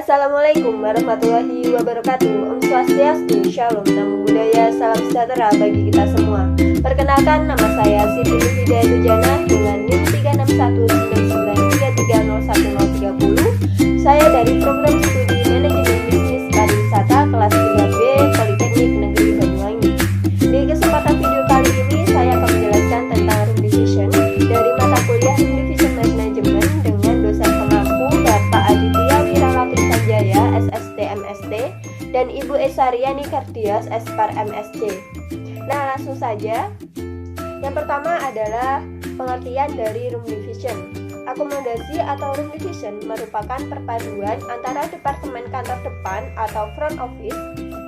Assalamualaikum warahmatullahi wabarakatuh. Om Swastiastu, Shalom, Namo Buddhaya, Salam Sejahtera bagi kita semua. Perkenalkan, nama saya Siti Nurhidayah Dujana dengan NIM 36199330130. Saya dari program studi Manajemen Bisnis Pariwisata kelas 3B Politeknik Negeri Banyuwangi. Di kesempatan video kali ini saya akan menjelaskan tentang room division dari mata kuliah Room Division Management dengan dosen pengampu Bapak Aditya Wiralatin Sanjaya, SST MST, dan Ibu Esariani Kardias, Espar MSc. Nah, langsung saja. Yang pertama adalah pengertian dari room division. Akomodasi atau room division merupakan perpaduan antara departemen kantor depan atau front office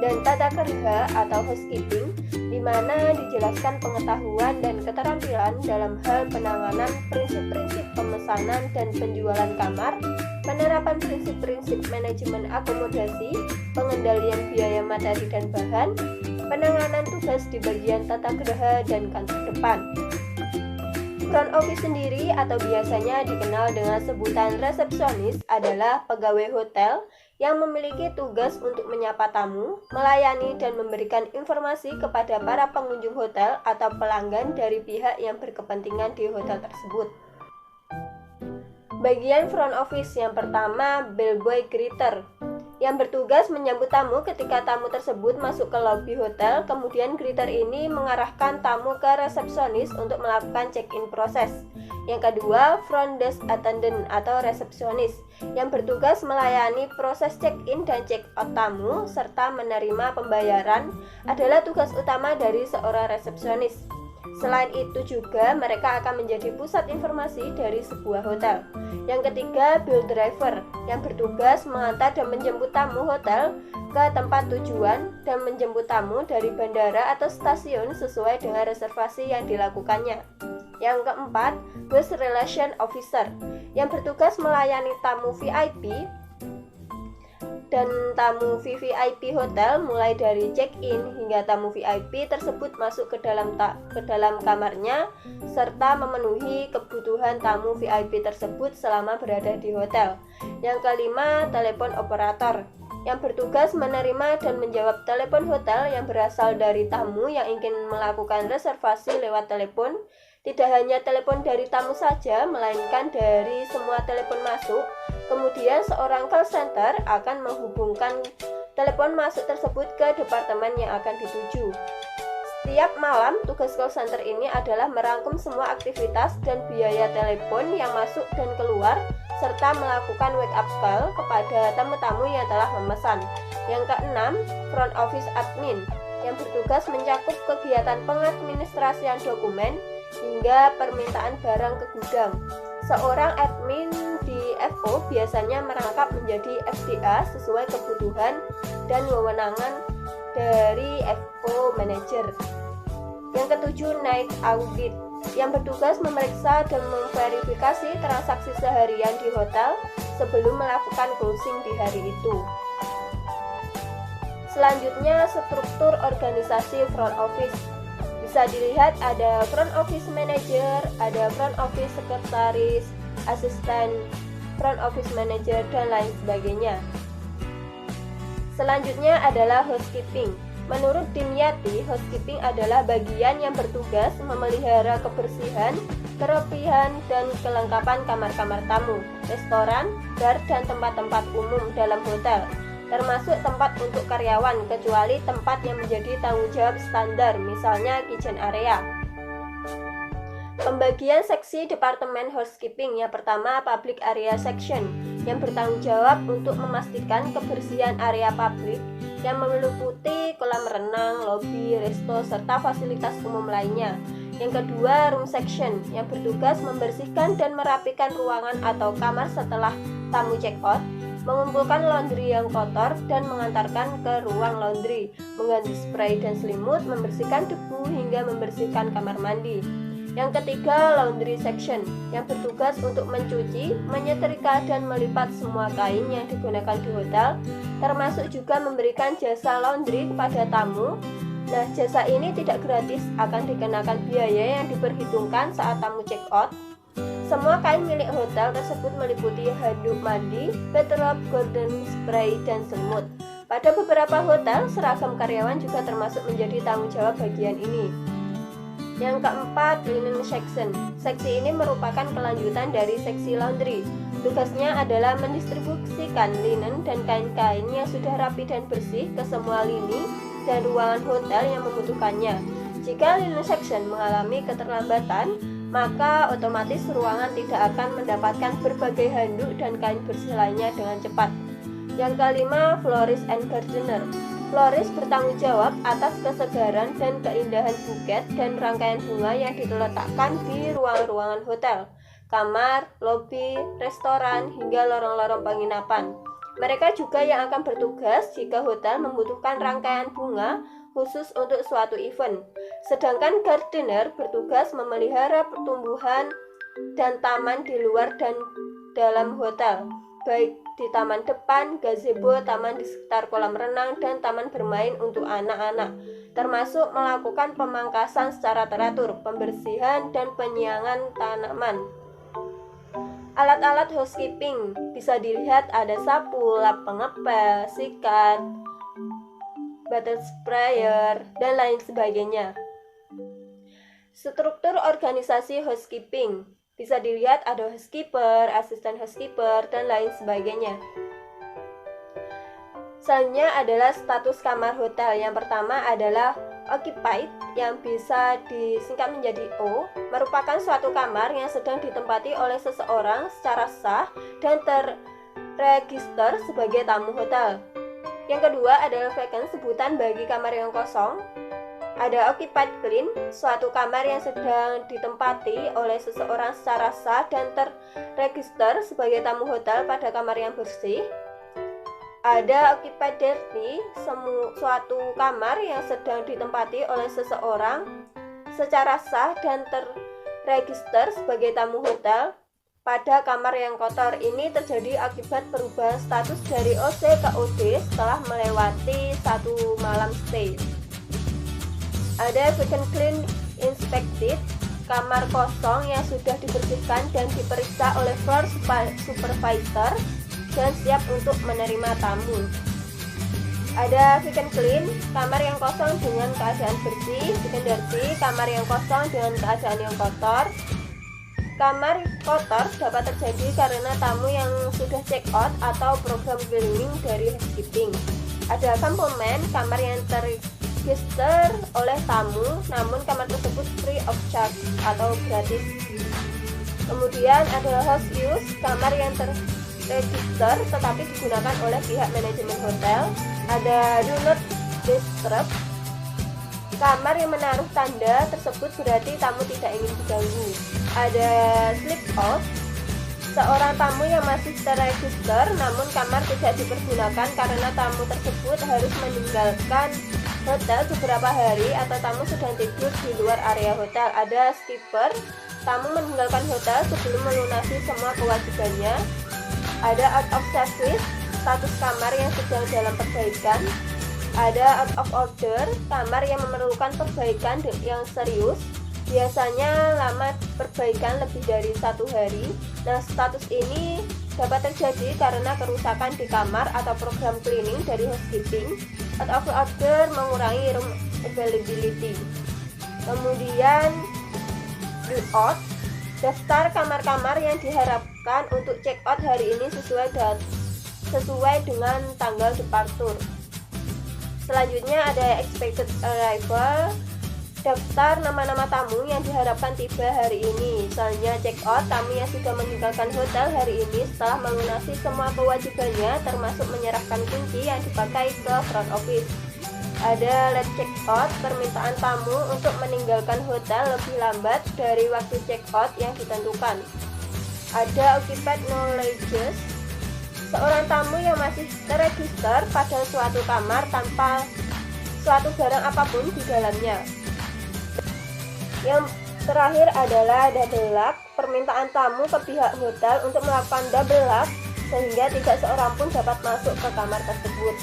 dan tata kerja atau housekeeping, di mana dijelaskan pengetahuan dan keterampilan dalam hal penanganan prinsip-prinsip pemesanan dan penjualan kamar, penerapan prinsip-prinsip manajemen akomodasi, pengendalian biaya materi dan bahan, penanganan tugas di bagian tata geraha dan kantor depan. Front office sendiri atau biasanya dikenal dengan sebutan resepsionis adalah pegawai hotel yang memiliki tugas untuk menyapa tamu, melayani dan memberikan informasi kepada para pengunjung hotel atau pelanggan dari pihak yang berkepentingan di hotel tersebut. Bagian front office yang pertama, bellboy greeter, yang bertugas menyambut tamu ketika tamu tersebut masuk ke lobi hotel. Kemudian greeter ini mengarahkan tamu ke resepsionis untuk melakukan check-in proses. Yang kedua, front desk attendant atau resepsionis, yang bertugas melayani proses check-in dan check-out tamu serta menerima pembayaran, adalah tugas utama dari seorang resepsionis. Selain itu juga mereka akan menjadi pusat informasi dari sebuah hotel. Yang ketiga, bill driver, yang bertugas mengantar dan menjemput tamu hotel ke tempat tujuan dan menjemput tamu dari bandara atau stasiun sesuai dengan reservasi yang dilakukannya. Yang keempat, guest relation officer, yang bertugas melayani tamu VIP dan tamu VVIP hotel mulai dari check-in hingga tamu VIP tersebut masuk ke dalam kamarnya serta memenuhi kebutuhan tamu VIP tersebut selama berada di hotel. Yang kelima, telepon operator, yang bertugas menerima dan menjawab telepon hotel yang berasal dari tamu yang ingin melakukan reservasi lewat telepon. Tidak hanya telepon dari tamu saja, melainkan dari semua telepon masuk. Kemudian seorang call center akan menghubungkan telepon masuk tersebut ke departemen yang akan dituju. Setiap malam, tugas call center ini adalah merangkum semua aktivitas dan biaya telepon yang masuk dan keluar, serta melakukan wake up call kepada tamu-tamu yang telah memesan. Yang keenam, front office admin, yang bertugas mencakup kegiatan pengadministrasian dokumen hingga permintaan barang ke gudang. Seorang admin di FO biasanya merangkap menjadi FDA sesuai kebutuhan dan wewenangan dari FO manager. Yang ketujuh, night audit, yang bertugas memeriksa dan memverifikasi transaksi seharian di hotel sebelum melakukan closing di hari itu. Selanjutnya, struktur organisasi front office. Bisa dilihat ada front office manager, ada front office sekretaris, asisten front office manager, dan lain sebagainya. Selanjutnya adalah housekeeping. Menurut Dimyati, housekeeping adalah bagian yang bertugas memelihara kebersihan, kerapihan, dan kelengkapan kamar-kamar tamu, restoran, bar, dan tempat-tempat umum dalam hotel, termasuk tempat untuk karyawan, kecuali tempat yang menjadi tanggung jawab standar, misalnya kitchen area. Pembagian seksi departemen housekeeping. Yang pertama, public area section, yang bertanggung jawab untuk memastikan kebersihan area publik yang meliputi kolam renang, lobi, resto, serta fasilitas umum lainnya. Yang kedua, room section, yang bertugas membersihkan dan merapikan ruangan atau kamar setelah tamu check out, mengumpulkan laundry yang kotor dan mengantarkan ke ruang laundry, mengganti spray dan selimut, membersihkan debu hingga membersihkan kamar mandi. Yang ketiga, laundry section, yang bertugas untuk mencuci, menyetrika dan melipat semua kain yang digunakan di hotel, termasuk juga memberikan jasa laundry kepada tamu. Nah, jasa ini tidak gratis, akan dikenakan biaya yang diperhitungkan saat tamu check out. Semua kain milik hotel tersebut meliputi handuk mandi, bathtub, golden spray, dan semut. Pada beberapa hotel, seragam karyawan juga termasuk menjadi tanggung jawab bagian ini. Yang keempat, linen section. Seksi ini merupakan kelanjutan dari seksi laundry. Tugasnya adalah mendistribusikan linen dan kain-kain yang sudah rapi dan bersih ke semua lini dan ruangan hotel yang membutuhkannya. Jika linen section mengalami keterlambatan, maka otomatis ruangan tidak akan mendapatkan berbagai handuk dan kain bersih lainnya dengan cepat. Yang kelima, florist and gardener. Florist bertanggung jawab atas kesegaran dan keindahan buket dan rangkaian bunga yang diletakkan di ruang-ruangan hotel, kamar, lobi, restoran, hingga lorong-lorong penginapan. Mereka juga yang akan bertugas jika hotel membutuhkan rangkaian bunga khusus untuk suatu event. Sedangkan gardener bertugas memelihara pertumbuhan dan taman di luar dan dalam hotel, baik di taman depan, gazebo, taman di sekitar kolam renang, dan taman bermain untuk anak-anak, termasuk melakukan pemangkasan secara teratur, pembersihan, dan penyiangan tanaman. Alat-alat housekeeping bisa dilihat ada sapu, lap pengepel, sikat, bottle sprayer, dan lain sebagainya. Struktur organisasi housekeeping bisa dilihat ada housekeeper, asisten housekeeper, dan lain sebagainya. Selanjutnya adalah status kamar hotel. Yang pertama adalah occupied, yang bisa disingkat menjadi O, merupakan suatu kamar yang sedang ditempati oleh seseorang secara sah dan terregister sebagai tamu hotel. Yang kedua adalah vacant, sebutan bagi kamar yang kosong. Ada occupied clean, suatu kamar yang sedang ditempati oleh seseorang secara sah dan terregister sebagai tamu hotel pada kamar yang bersih. Ada occupied dirty, suatu kamar yang sedang ditempati oleh seseorang secara sah dan terregister sebagai tamu hotel pada kamar yang kotor. Ini terjadi akibat perubahan status dari OC ke OD setelah melewati satu malam stay. Ada vacant clean inspected, kamar kosong yang sudah dibersihkan dan diperiksa oleh floor supervisor dan siap untuk menerima tamu. Ada vacant clean, kamar yang kosong dengan keadaan bersih. Vacant dirty, kamar yang kosong dengan keadaan yang kotor. Kamar kotor dapat terjadi karena tamu yang sudah check out atau program cleaning dari housekeeping. Ada complement, kamar yang terregister oleh tamu namun kamar tersebut free of charge atau gratis. Kemudian ada house use, kamar yang terregister tetapi digunakan oleh pihak manajemen hotel. Ada do not disturb, kamar yang menaruh tanda tersebut berarti tamu tidak ingin diganggu. Ada sleep out, seorang tamu yang masih terregister namun kamar tidak dipergunakan karena tamu tersebut harus meninggalkan hotel beberapa hari atau tamu sedang tidur di luar area hotel. Ada skipper, tamu meninggalkan hotel sebelum melunasi semua kewajibannya. Ada out of service, status kamar yang sedang dalam perbaikan. Ada out of order, kamar yang memerlukan perbaikan yang serius. Biasanya lama perbaikan lebih dari 1 hari. Nah, status ini dapat terjadi karena kerusakan di kamar atau program cleaning dari housekeeping. Out of order mengurangi room availability. Kemudian do out, daftar kamar-kamar yang diharapkan untuk check out hari ini sesuai dengan tanggal departure. Selanjutnya ada expected arrival, daftar nama-nama tamu yang diharapkan tiba hari ini. Selanjutnya check out, tamu yang sudah meninggalkan hotel hari ini setelah melunasi semua kewajibannya termasuk menyerahkan kunci yang dipakai ke front office. Ada late check out, permintaan tamu untuk meninggalkan hotel lebih lambat dari waktu check out yang ditentukan. Ada occupied knowledge, seorang tamu yang masih terregister pada suatu kamar tanpa suatu barang apapun di dalamnya. Yang terakhir adalah double lock, permintaan tamu ke pihak hotel untuk melakukan double lock sehingga tidak seorang pun dapat masuk ke kamar tersebut.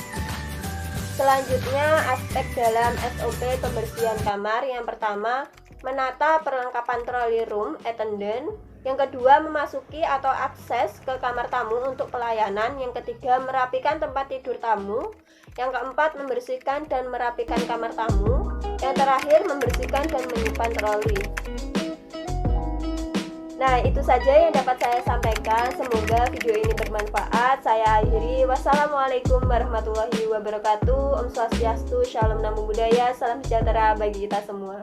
Selanjutnya aspek dalam SOP pembersihan kamar. Yang pertama, menata perlengkapan trolley room attendant. Yang kedua, memasuki atau akses ke kamar tamu untuk pelayanan. Yang ketiga, merapikan tempat tidur tamu. Yang keempat, membersihkan dan merapikan kamar tamu. Yang terakhir, membersihkan dan menyimpan troli. Nah, itu saja yang dapat saya sampaikan. Semoga video ini bermanfaat. Saya akhiri. Wassalamualaikum warahmatullahi wabarakatuh. Om Swastiastu, Shalom Namo Buddhaya. Salam sejahtera bagi kita semua.